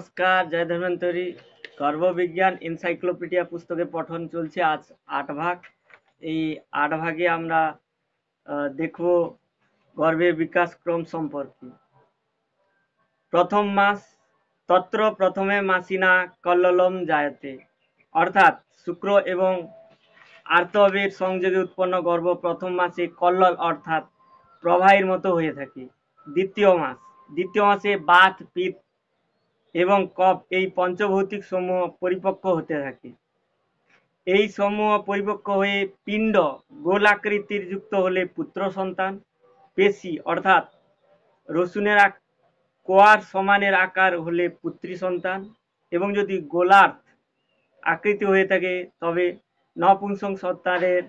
নমস্কার, জয় ধন্বন্তরী। গর্ভবিজ্ঞান এনসাইক্লোপিডিয়া পুস্তকের পঠন চলছে আজ ৮ ভাগ। এই ৮ ভাগে আমরা দেখব গর্ভের বিকাশ ক্রম সম্পর্কে। প্রথম মাস, তত্র প্রথমে মাসিনা কল্লোলম জায়তে, অর্থাৎ শুক্র এবং আর্তবের সংযোগে উৎপন্ন গর্ভ প্রথম মাসে কল্লোল অর্থাৎ প্রবাহের মতো হয়ে থাকে। দ্বিতীয় মাসে বাত, পিত্ত এবং কফ এই পঞ্চভৌতিক সমূহ পরিপক্ক হতে থাকে। এই সমূহ পরিপক্ক হয়ে পিণ্ড গোল আকৃতির যুক্ত হলে পুত্র সন্তান, পেশি অর্থাৎ রসুনের কোয়ার সমানের আকার হলে পুত্রী সন্তান, এবং যদি গোলার্ধ আকৃতি হয়ে থাকে তবে নপুংসক সন্তানের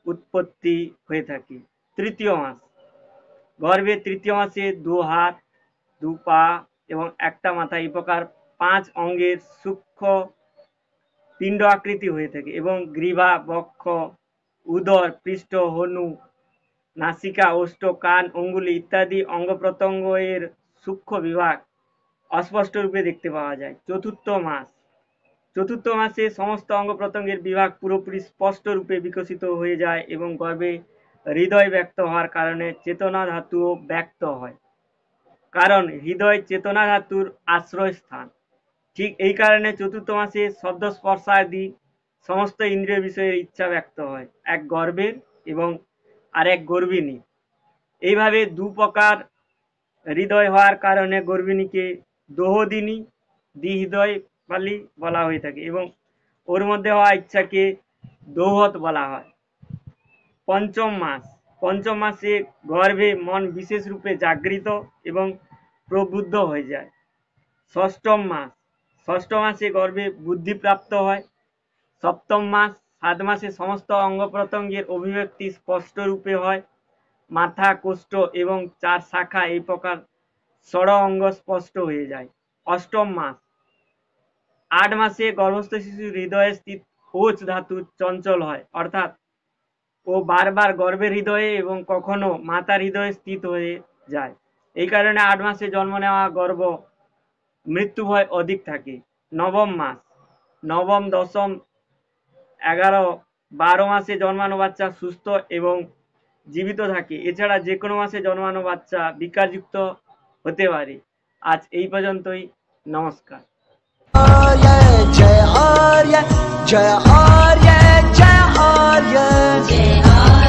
উৎপত্তি হয়ে থাকে। তৃতীয় মাস, গর্ভের তৃতীয় মাসে 2 হাত, 2 পা এবং একটা মাথা এই প্রকার 5 অঙ্গের সূক্ষ্ম পিণ্ড আকৃতি হয়ে থাকে এবং গ্রীবা, বক্ষ, উদর, পৃষ্ঠ, হনু, নাসিকা, ওষ্ঠ, কান, অঙ্গুলি ইত্যাদি অঙ্গ প্রত্যঙ্গ এর সূক্ষ্ম বিভাগ অস্পষ্ট রূপে দেখতে পাওয়া যায়। চতুর্থ মাসে সমস্ত অঙ্গ প্রত্যঙ্গের বিভাগ পুরোপুরি স্পষ্ট রূপে বিকশিত হয়ে যায় এবং গর্ভে হৃদয় ব্যক্ত হওয়ার কারণে চেতনা ধাতুও ব্যক্ত হয়, কারণ হৃদয় চেতনা ধাতুর আশ্রয় স্থান। ঠিক এই কারণে চতুর্থ মাসে শব্দ স্পর্শাদি সমস্ত ইন্দ্রিয় বিষয়ের ইচ্ছা ব্যক্ত হয়, এক গর্ভের এবং আরেক গর্ভিণী। এইভাবে 2 প্রকার হৃদয় হওয়ার কারণে গর্ভিণীকে দোহদিনী, দ্বিহৃদয় পালি বলা হয়ে থাকে এবং ওর মধ্যে হওয়া ইচ্ছাকে দৌহত বলা হয়। পঞ্চম মাসে গর্ভে মন বিশেষ রূপে জাগৃত এবং প্রবুদ্ধ হয়ে যায়। ষষ্ঠ মাসে গর্ভে বুদ্ধি প্রাপ্ত হয়। সপ্তম মাস, 7 মাসে সমস্ত অঙ্গ প্রত্যঙ্গের অভিব্যক্তি স্পষ্ট রূপে হয়। মাথা, কোষ্ঠ এবং 4 শাখা এই প্রকার ষড় অঙ্গ স্পষ্ট হয়ে যায়। অষ্টম মাস, 8 মাসে গর্ভস্থ শিশুর হৃদয়ে স্থিত ওজ ধাতু চঞ্চল হয়, অর্থাৎ ও বারবার গর্ভের হৃদয়ে এবং কখনো মাতার হৃদয়ে স্থিত হয়ে যায়। এই কারণে 8 মাসে জন্ম নেওয়া গর্ভ মৃত্যু ভয় অধিক থাকে। নবম, দশম, 11, 12 মাসে জন্মানো বাচ্চা সুস্থ এবং জীবিত থাকে। এছাড়া যে কোনো মাসে জন্মানো বাচ্চা বিকারযুক্ত হতে পারে। আজ এই পর্যন্তই। নমস্কার। जय आर्य जय आर्य जय आर्य जय आर्य।